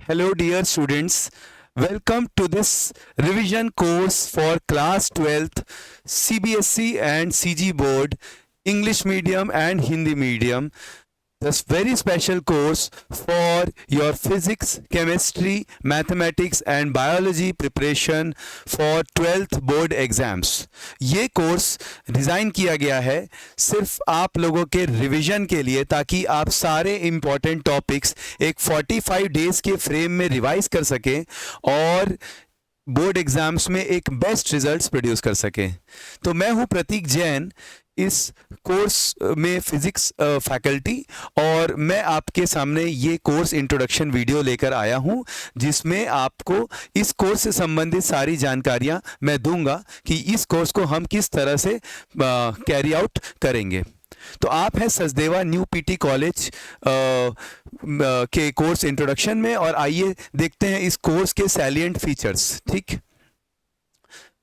Hello, dear students. Welcome to this revision course for class 12th CBSE and CG board, English medium and Hindi medium. This very special course for your physics, chemistry, mathematics and biology preparation for 12th board exams. ये course design किया गया है सिर्फ आप लोगों के revision के लिए, ताकि आप सारे इम्पॉर्टेंट टॉपिक्स एक 45 डेज के फ्रेम में रिवाइज कर सकें और बोर्ड एग्जाम्स में एक बेस्ट रिजल्ट्स प्रोड्यूस कर सकें। तो मैं हूं प्रतीक जैन, इस कोर्स में फिजिक्स फैकल्टी, और मैं आपके सामने ये कोर्स इंट्रोडक्शन वीडियो लेकर आया हूं, जिसमें आपको इस कोर्स से संबंधित सारी जानकारियां मैं दूंगा कि इस कोर्स को हम किस तरह से कैरी आउट करेंगे। तो आप हैं सचदेवा न्यू पीटी कॉलेज के कोर्स इंट्रोडक्शन में, और आइए देखते हैं इस कोर्स के सैलिएंट फीचर्स। ठीक,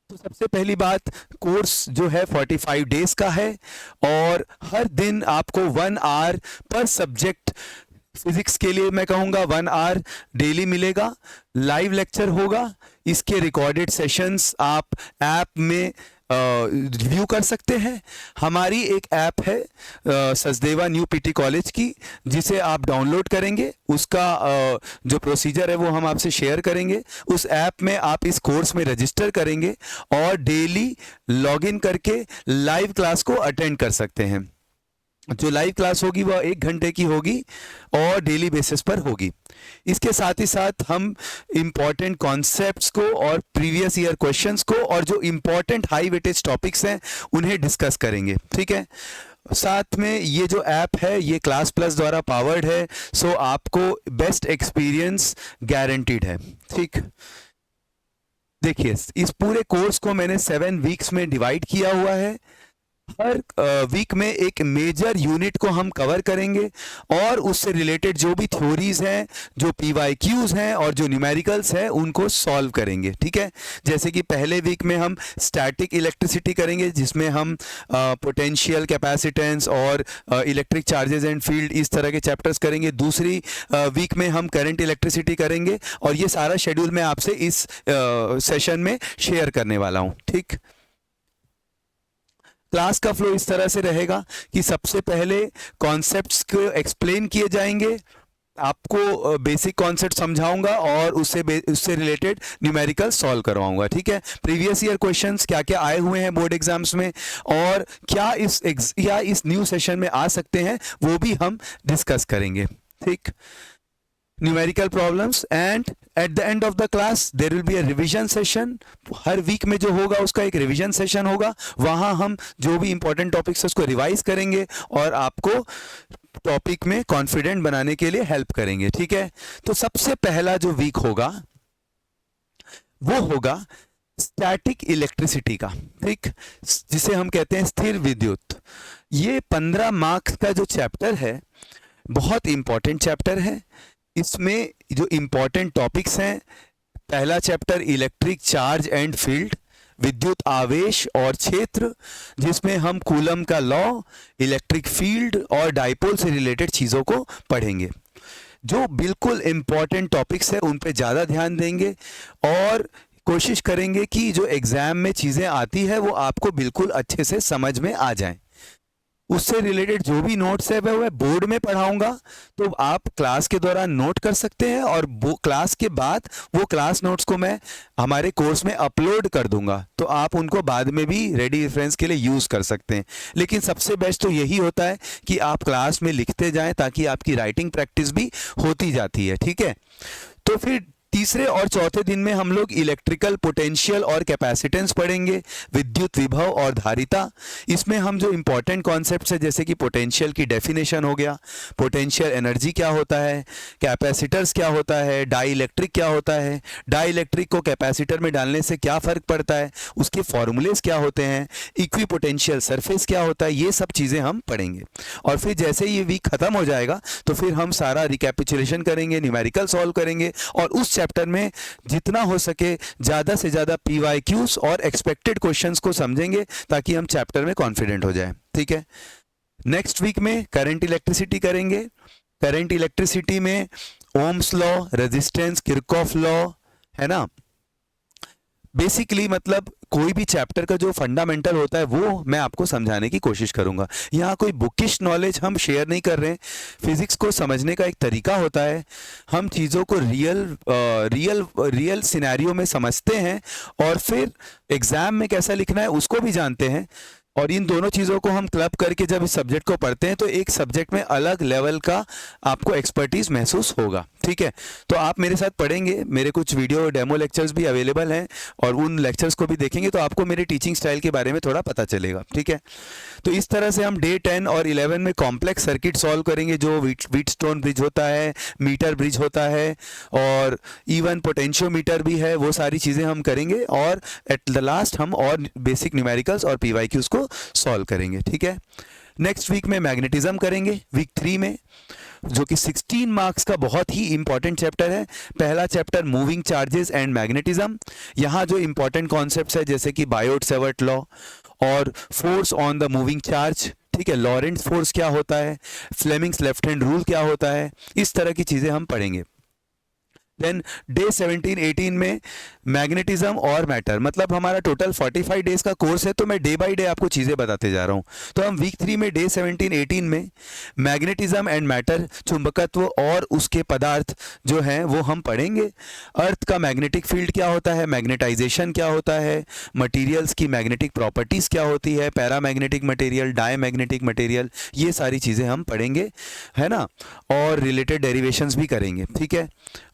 तो सबसे पहली बात, कोर्स जो है 45 डेज का है और हर दिन आपको 1 आवर पर सब्जेक्ट, फिजिक्स के लिए मैं कहूँगा 1 आवर डेली मिलेगा। लाइव लेक्चर होगा, इसके रिकॉर्डेड सेशंस आप ऐप में रिव्यू कर सकते हैं। हमारी एक ऐप है सचदेवा न्यू पीटी कॉलेज की, जिसे आप डाउनलोड करेंगे। उसका जो प्रोसीजर है वो हम आपसे शेयर करेंगे। उस ऐप में आप इस कोर्स में रजिस्टर करेंगे और डेली लॉगिन करके लाइव क्लास को अटेंड कर सकते हैं। जो लाइव क्लास होगी वह 1 घंटे की होगी और डेली बेसिस पर होगी। इसके साथ ही साथ हम इम्पॉर्टेंट कॉन्सेप्ट्स को और प्रीवियस ईयर क्वेश्चंस को और जो इम्पॉर्टेंट हाई वेटेज टॉपिक्स हैं उन्हें डिस्कस करेंगे। ठीक है, साथ में ये जो ऐप है ये क्लास प्लस द्वारा पावर्ड है, सो आपको बेस्ट एक्सपीरियंस गारंटीड है। ठीक, देखिए इस पूरे कोर्स को मैंने 7 वीक्स में डिवाइड किया हुआ है। हर वीक में एक मेजर यूनिट को हम कवर करेंगे और उससे रिलेटेड जो भी थ्योरीज हैं, जो PYQs हैं और जो न्यूमेरिकल्स हैं उनको सॉल्व करेंगे। ठीक है, जैसे कि पहले वीक में हम स्टैटिक इलेक्ट्रिसिटी करेंगे, जिसमें हम पोटेंशियल, कैपेसिटेंस और इलेक्ट्रिक चार्जेस एंड फील्ड, इस तरह के चैप्टर्स करेंगे। दूसरी वीक में हम करंट इलेक्ट्रिसिटी करेंगे और ये सारा शेड्यूल मैं आपसे इस सेशन में शेयर करने वाला हूँ। ठीक, क्लास का फ्लो इस तरह से रहेगा कि सबसे पहले कॉन्सेप्ट्स को एक्सप्लेन किए जाएंगे, आपको बेसिक कॉन्सेप्ट समझाऊंगा और उससे रिलेटेड न्यूमेरिकल सॉल्व करवाऊंगा। ठीक है, प्रीवियस ईयर क्वेश्चंस क्या क्या आए हुए हैं बोर्ड एग्जाम्स में और क्या इस न्यू सेशन में आ सकते हैं, वो भी हम डिस्कस करेंगे। ठीक, numerical problems, and at the end of the class there will be a revision session. हर वीक में जो होगा उसका एक रिवीजन सेशन होगा, वहां हम जो भी इंपॉर्टेंट टॉपिक्स है उसको रिवाइज करेंगे और आपको टॉपिक में कॉन्फिडेंट बनाने के लिए हेल्प करेंगे। ठीक है, तो सबसे पहला जो वीक होगा वो होगा स्टैटिक इलेक्ट्रिसिटी का। ठीक, जिसे हम कहते हैं स्थिर विद्युत। ये 15 मार्क्स का जो चैप्टर है, बहुत इंपॉर्टेंट चैप्टर है। इसमें जो इंपॉर्टेंट टॉपिक्स हैं, पहला chapter electric charge and field, विद्युत आवेश और क्षेत्र, जिसमें हम कूलम का लॉ, इलेक्ट्रिक फील्ड और डाइपोल से रिलेटेड चीज़ों को पढ़ेंगे। जो बिल्कुल इंपॉर्टेंट टॉपिक्स हैं उन पे ज़्यादा ध्यान देंगे और कोशिश करेंगे कि जो एग्ज़ाम में चीज़ें आती है वो आपको बिल्कुल अच्छे से समझ में आ जाएं। उससे रिलेटेड जो भी नोट्स है वह बोर्ड में पढ़ाऊंगा, तो आप क्लास के दौरान नोट कर सकते हैं और वो क्लास के बाद वो क्लास नोट्स को मैं हमारे कोर्स में अपलोड कर दूंगा, तो आप उनको बाद में भी रेडी रेफरेंस के लिए यूज़ कर सकते हैं। लेकिन सबसे बेस्ट तो यही होता है कि आप क्लास में लिखते जाएं, ताकि आपकी राइटिंग प्रैक्टिस भी होती जाती है। ठीक है, तो फिर तीसरे और चौथे दिन में हम लोग इलेक्ट्रिकल पोटेंशियल और कैपेसिटेंस पढ़ेंगे, विद्युत विभव और धारिता। इसमें हम जो इंपॉर्टेंट कॉन्सेप्ट्स है, जैसे कि पोटेंशियल की डेफिनेशन हो गया, पोटेंशियल एनर्जी क्या होता है, कैपेसिटर्स क्या होता है, डाई इलेक्ट्रिक क्या होता है, डाई इलेक्ट्रिक को कैपेसिटर में डालने से क्या फ़र्क पड़ता है, उसके फॉर्मूलेस क्या होते हैं, इक्वी पोटेंशियल सरफेस क्या होता है, ये सब चीज़ें हम पढ़ेंगे। और फिर जैसे ये वीक ख़त्म हो जाएगा तो फिर हम सारा रिकैपिचुलेशन करेंगे, न्यूमेरिकल सॉल्व करेंगे और उस चैप्टर में जितना हो सके ज़्यादा से ज़्यादा PYQs और एक्सपेक्टेड क्वेश्चंस को समझेंगे, ताकि हम चैप्टर में कॉन्फिडेंट हो जाए। ठीक है, नेक्स्ट वीक में करंट इलेक्ट्रिसिटी करेंगे। करंट इलेक्ट्रिसिटी में Ohm's law, resistance, Kirchhoff law, है ना। बेसिकली मतलब कोई भी चैप्टर का जो फंडामेंटल होता है वो मैं आपको समझाने की कोशिश करूंगा। यहाँ कोई बुकिश नॉलेज हम शेयर नहीं कर रहे हैं। फिजिक्स को समझने का एक तरीका होता है, हम चीज़ों को रियल सिनेरियो में समझते हैं और फिर एग्जाम में कैसा लिखना है उसको भी जानते हैं। और इन दोनों चीज़ों को हम क्लब करके जब इस सब्जेक्ट को पढ़ते हैं तो एक सब्जेक्ट में अलग लेवल का आपको एक्सपर्टीज महसूस होगा। ठीक है, तो आप मेरे साथ पढ़ेंगे, मेरे कुछ वीडियो डेमो लेक्चर्स भी अवेलेबल हैं और उन लेक्चर्स को भी देखेंगे तो आपको मेरे टीचिंग स्टाइल के बारे में थोड़ा पता चलेगा। ठीक है, तो इस तरह से हम डे 10 और 11 में कॉम्प्लेक्स सर्किट सॉल्व करेंगे, जो व्हीटस्टोन ब्रिज होता है, मीटर ब्रिज होता है और इवन पोटेंशियोमीटर भी है, वो सारी चीज़ें हम करेंगे और एट द लास्ट हम और बेसिक न्यूमेरिकल्स और पीवाईक्यूज को सॉल्व करेंगे। ठीक है, नेक्स्ट वीक में मैग्नेटिज्म करेंगे, वीक 3 में, जो कि 16 मार्क्स का बहुत ही इंपॉर्टेंट चैप्टर है। पहला chapter moving charges and magnetism. यहाँ जो इंपॉर्टेंट कॉन्सेप्ट्स है जैसे कि बायोट-सेवर्ट लॉ और force on the moving charge, ठीक है, लॉरेंट्ज फोर्स क्या होता है, फ्लेमिंग्स लेफ्ट हैंड रूल क्या होता है, इस तरह की चीज़ें हम पढ़ेंगे। देन डे 17-18 में मैग्नेटिज्म और मैटर, मतलब हमारा टोटल 45 डेज का कोर्स है तो मैं डे बाय डे आपको चीज़ें बताते जा रहा हूँ। तो हम वीक 3 में डे 17-18 में मैग्नेटिज्म एंड मैटर, चुंबकत्व और उसके पदार्थ जो हैं वो हम पढ़ेंगे। अर्थ का मैग्नेटिक फील्ड क्या होता है, मैग्नेटाइजेशन क्या होता है, मटीरियल्स की मैग्नेटिक प्रॉपर्टीज़ क्या होती है, पैरामैग्नेटिक मटेरियल, डायमैग्नेटिक मटेरियल, ये सारी चीज़ें हम पढ़ेंगे, है ना, और रिलेटेड डेरिवेशंस भी करेंगे। ठीक है,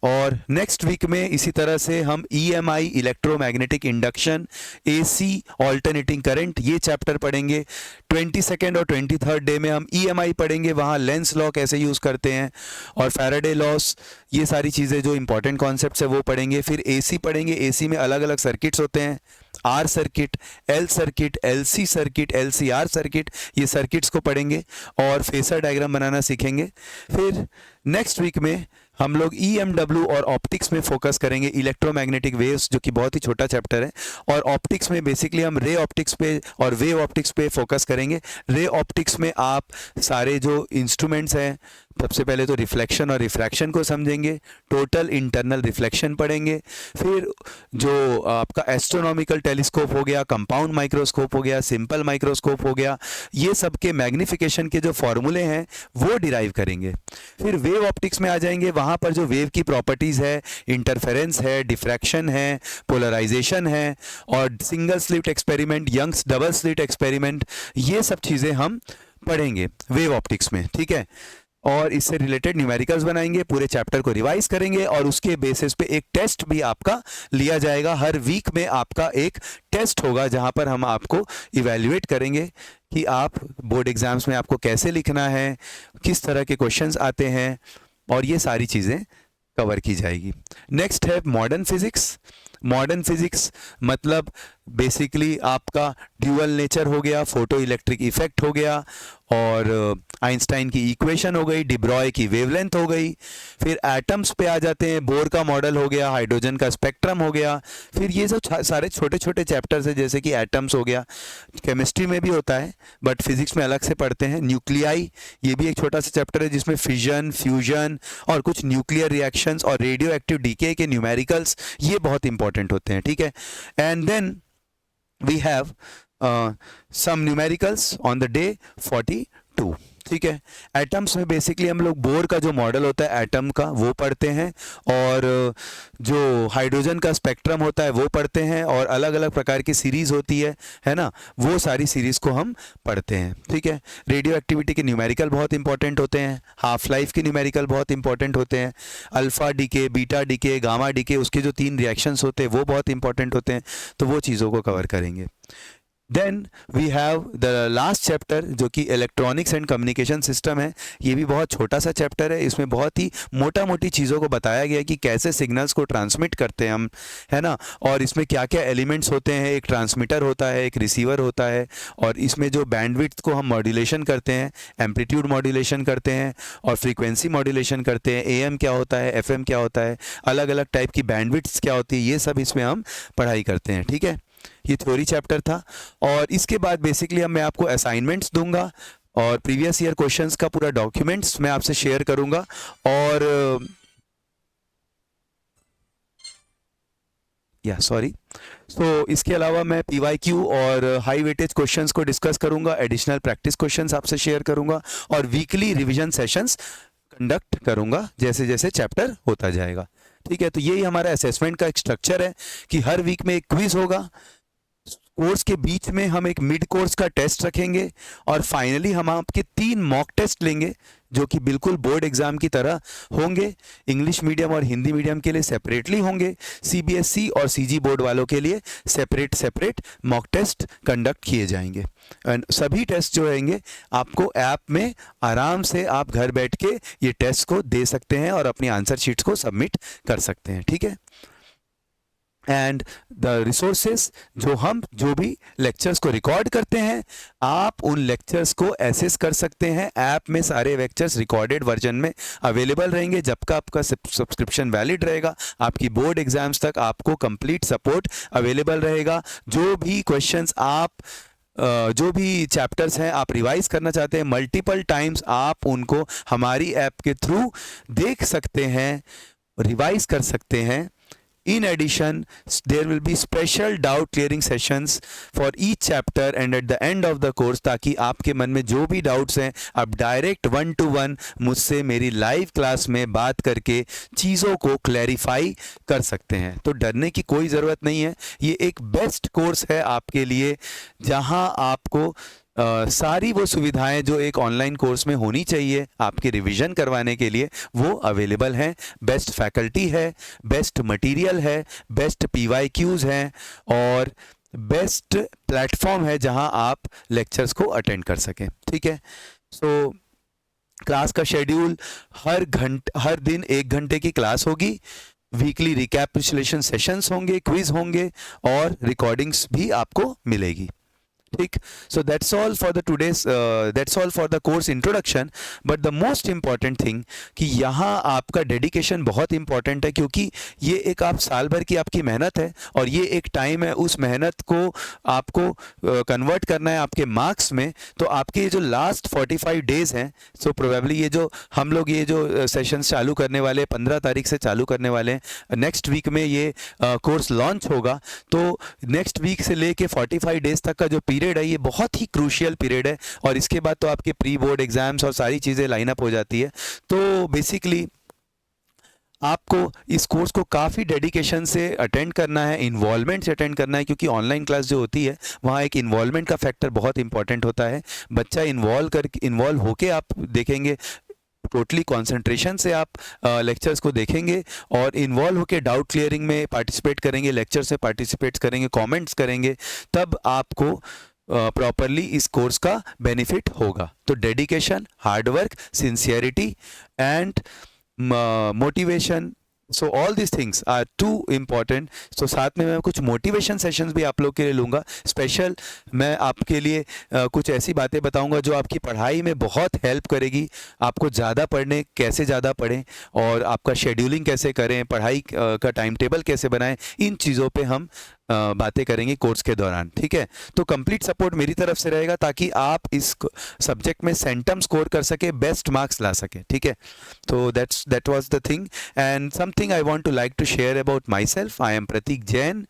और नेक्स्ट वीक में इसी तरह से हम EMI, electromagnetic induction, AC, alternating current, ये चैप्टर पढ़ेंगे। 22nd और 23rd डे में हम EMI पढ़ेंगे, वहाँ लेंस लॉ कैसे यूज़ करते हैं और फैराडे लॉस, ये सारी चीज़ें जो इंपॉर्टेंट कॉन्सेप्ट्स है वो पढ़ेंगे। फिर AC पढ़ेंगे, AC में अलग अलग सर्किट्स होते हैं, R circuit, L circuit, LC circuit, LCR circuit, ये सर्किट्स को पढ़ेंगे और फेसर डायग्राम बनाना सीखेंगे। फिर नेक्स्ट वीक में हम लोग EMW और ऑप्टिक्स में फोकस करेंगे, इलेक्ट्रोमैग्नेटिक वेव्स, जो कि बहुत ही छोटा चैप्टर है, और ऑप्टिक्स में बेसिकली हम रे ऑप्टिक्स पे और वेव ऑप्टिक्स पे फोकस करेंगे। रे ऑप्टिक्स में आप सारे जो इंस्ट्रूमेंट्स हैं, सबसे पहले तो रिफ्लेक्शन और रिफ्रैक्शन को समझेंगे, टोटल इंटरनल रिफ्लेक्शन पढ़ेंगे, फिर जो आपका एस्ट्रोनॉमिकल टेलीस्कोप हो गया, कंपाउंड माइक्रोस्कोप हो गया, सिंपल माइक्रोस्कोप हो गया, ये सब के मैग्निफिकेशन के जो फॉर्मूले हैं वो डिराइव करेंगे। फिर वेव ऑप्टिक्स में आ जाएंगे, वहाँ पर जो वेव की प्रॉपर्टीज़ है, इंटरफेरेंस है, डिफ्रैक्शन है, पोलराइजेशन है और single slit experiment, Young's double slit experiment, ये सब चीज़ें हम पढ़ेंगे वेव ऑप्टिक्स में। ठीक है, और इससे रिलेटेड न्यूमेरिकल्स बनाएंगे, पूरे चैप्टर को रिवाइज करेंगे और उसके बेसिस पे एक टेस्ट भी आपका लिया जाएगा। हर वीक में आपका एक टेस्ट होगा जहां पर हम आपको इवैल्यूएट करेंगे कि आप बोर्ड एग्जाम्स में आपको कैसे लिखना है, किस तरह के क्वेश्चंस आते हैं, और ये सारी चीज़ें कवर की जाएगी। नेक्स्ट है मॉडर्न फिजिक्स। मॉडर्न फिजिक्स मतलब बेसिकली आपका ड्यूअल नेचर हो गया, फोटो इलेक्ट्रिक इफेक्ट हो गया और आइंस्टाइन की इक्वेशन हो गई, डिब्रॉय की वेवलेंथ हो गई। फिर एटम्स पे आ जाते हैं, बोर का मॉडल हो गया, हाइड्रोजन का स्पेक्ट्रम हो गया। फिर ये सब सारे छोटे छोटे चैप्टर्स है, जैसे कि एटम्स हो गया, केमिस्ट्री में भी होता है बट फिजिक्स में अलग से पढ़ते हैं। न्यूक्लियाई, ये भी एक छोटा सा चैप्टर है जिसमें फिजन, फ्यूजन और कुछ न्यूक्लियर रिएक्शंस और रेडियो एक्टिव डीके के न्यूमेरिकल्स, ये बहुत इंपॉर्टेंट होते हैं। ठीक है, and then we have some numericals on the day 42। ठीक है, एटम्स में बेसिकली हम लोग बोर का जो मॉडल होता है एटम का वो पढ़ते हैं और जो हाइड्रोजन का स्पेक्ट्रम होता है वो पढ़ते हैं और अलग अलग प्रकार की सीरीज़ होती है ना, वो सारी सीरीज़ को हम पढ़ते हैं। ठीक है, रेडियो एक्टिविटी के न्यूमेरिकल बहुत इंपॉर्टेंट होते हैं, हाफ लाइफ के न्यूमेरिकल बहुत इंपॉर्टेंट होते हैं, alpha decay, beta decay, gamma decay, उसके जो 3 रिएक्शंस होते हैं वो बहुत इंपॉर्टेंट होते हैं, तो वो चीज़ों को कवर करेंगे। Then we have the last chapter जो कि इलेक्ट्रॉनिक्स एंड कम्युनिकेशन सिस्टम है। ये भी बहुत छोटा सा चैप्टर है, इसमें बहुत ही मोटा मोटी चीज़ों को बताया गया कि कैसे सिग्नल्स को ट्रांसमिट करते हैं हम, है ना, और इसमें क्या क्या एलिमेंट्स होते हैं। एक ट्रांसमीटर होता है, एक रिसीवर होता है, और इसमें जो बैंडविड्थ को हम मॉड्यूलेशन करते हैं, एम्पलीट्यूड मॉड्यूलेशन करते हैं और फ्रीक्वेंसी मॉड्यूलेशन करते हैं। AM क्या होता है, FM क्या होता है, अलग अलग टाइप की बैंडविड्थ्स क्या होती है, ये सब इसमें हम पढ़ाई करते हैं। ठीक है, ये थ्योरी चैप्टर था और इसके बाद बेसिकली मैं आपको असाइनमेंट्स दूंगा और प्रीवियस ईयर क्वेश्चंस का पूरा डॉक्यूमेंट्स मैं आपसे शेयर करूंगा और या सॉरी। सो इसके अलावा मैं पीवाईक्यू और हाई वेटेज क्वेश्चंस को डिस्कस करूंगा, एडिशनल प्रैक्टिस क्वेश्चंस आपसे शेयर करूंगा और वीकली रिवीजन सेशंस कंडक्ट करूंगा जैसे जैसे चैप्टर होता जाएगा। ठीक है, तो यही हमारा असेसमेंट का एक स्ट्रक्चर है कि हर वीक में एक क्विज होगा, कोर्स के बीच में हम एक मिड कोर्स का टेस्ट रखेंगे और फाइनली हम आपके 3 मॉक टेस्ट लेंगे जो कि बिल्कुल बोर्ड एग्जाम की तरह होंगे। इंग्लिश मीडियम और हिंदी मीडियम के लिए सेपरेटली होंगे, सीबीएसई और सीजी बोर्ड वालों के लिए सेपरेट मॉक टेस्ट कंडक्ट किए जाएंगे। एंड सभी टेस्ट जो रहेंगे आपको ऐप में आराम से आप घर बैठ के ये टेस्ट को दे सकते हैं और अपनी आंसर शीट्स को सबमिट कर सकते हैं। ठीक है, एंड द रिसोर्सेस जो भी लेक्चर्स को रिकॉर्ड करते हैं, आप उन लेक्चर्स को एसेस कर सकते हैं। ऐप में सारे लेक्चर्स रिकॉर्डेड वर्जन में अवेलेबल रहेंगे जब का आपका सब्सक्रिप्शन वैलिड रहेगा। आपकी बोर्ड एग्जाम्स तक आपको कंप्लीट सपोर्ट अवेलेबल रहेगा। जो भी क्वेश्चंस आप जो भी चैप्टर्स हैं आप रिवाइज करना चाहते हैं मल्टीपल टाइम्स, आप उनको हमारी ऐप के थ्रू देख सकते हैं, रिवाइज कर सकते हैं। In addition, there will be special doubt clearing sessions for each chapter and at the end of the course, ताकि आपके मन में जो भी डाउट्स हैं आप डायरेक्ट 1-to-1 मुझसे मेरी लाइव क्लास में बात करके चीज़ों को क्लैरिफाई कर सकते हैं। तो डरने की कोई ज़रूरत नहीं है, ये एक बेस्ट कोर्स है आपके लिए जहां आपको सारी वो सुविधाएं जो एक ऑनलाइन कोर्स में होनी चाहिए आपके रिवीजन करवाने के लिए वो अवेलेबल हैं। बेस्ट फैकल्टी है, बेस्ट मटेरियल है, बेस्ट पीवाईक्यूज हैं और बेस्ट प्लेटफॉर्म है जहां आप लेक्चर्स को अटेंड कर सकें। ठीक है, सो क्लास का शेड्यूल हर दिन 1 घंटे की क्लास होगी, वीकली रिकैपिचुलेशन सेशंस होंगे, क्विज होंगे और रिकॉर्डिंग्स भी आपको मिलेगी। ठीक, so that's all for the course introduction. But the most important thing कि यहाँ आपका डेडिकेशन बहुत इंपॉर्टेंट है, क्योंकि ये एक आप साल भर की आपकी मेहनत है और ये एक टाइम है, उस मेहनत को आपको कन्वर्ट करना है आपके मार्क्स में। तो आपके ये जो लास्ट 45 डेज हैं, सो प्रोबेबली ये जो हम लोग ये जो सेशंस चालू करने वाले 15 तारीख से चालू करने वाले हैं, नेक्स्ट वीक में ये कोर्स लॉन्च होगा। तो नेक्स्ट वीक से लेके 45 डेज तक का जो पीरियड है ये बहुत ही क्रूशियल पीरियड है और इसके बाद तो आपके प्री बोर्ड एग्जाम्स और सारी चीज़ें लाइन अप हो जाती है। तो बेसिकली आपको इस कोर्स को काफ़ी डेडिकेशन से अटेंड करना है, इन्वॉल्वमेंट से अटेंड करना है, क्योंकि ऑनलाइन क्लास जो होती है वहाँ एक इन्वॉल्वमेंट का फैक्टर बहुत इंपॉर्टेंट होता है। बच्चा इन्वॉल्व होके आप देखेंगे, टोटली कंसंट्रेशन से आप लेक्चर्स को देखेंगे और इन्वॉल्व होकर डाउट क्लियरिंग में पार्टिसिपेट करेंगे, लेक्चर से पार्टिसिपेट करेंगे, कमेंट्स करेंगे, तब आपको प्रॉपरली इस कोर्स का बेनिफिट होगा। तो dedication, hard work, sincerity and motivation, so all this things are too important. So साथ में मैं कुछ मोटिवेशन सेशंस भी आप लोग के लिए लूँगा स्पेशल। मैं आपके लिए कुछ ऐसी बातें बताऊंगा जो आपकी पढ़ाई में बहुत हेल्प करेगी। आपको ज़्यादा पढ़ने, कैसे ज़्यादा पढ़ें और आपका शेड्यूलिंग कैसे करें, पढ़ाई का टाइम टेबल कैसे बनाएं, इन चीज़ों पे हम बातें करेंगे कोर्स के दौरान। ठीक है, तो कंप्लीट सपोर्ट मेरी तरफ से रहेगा ताकि आप इस सब्जेक्ट में सेंटम स्कोर कर सके, बेस्ट मार्क्स ला सके। ठीक है, तो that was the thing and something I want to like to share about myself. I am Pratik Jain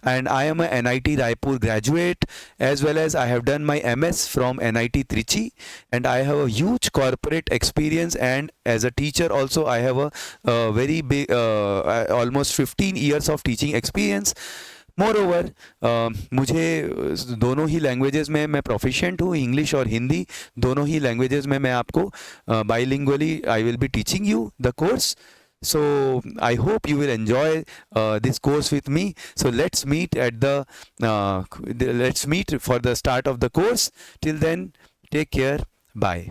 and I am a NIT Raipur graduate, as well as I have done my MS from NIT Trichy and I have a huge corporate experience, and as a teacher also I have a very big almost 15 years of teaching experience. Moreover मुझे दोनों ही languages में मैं proficient हूँ, English और हिंदी दोनों ही languages में मैं आपको bilingually I will be teaching you the course. So I hope you will enjoy this course with me. So let's meet for the start of the course. Till then, take care. Bye.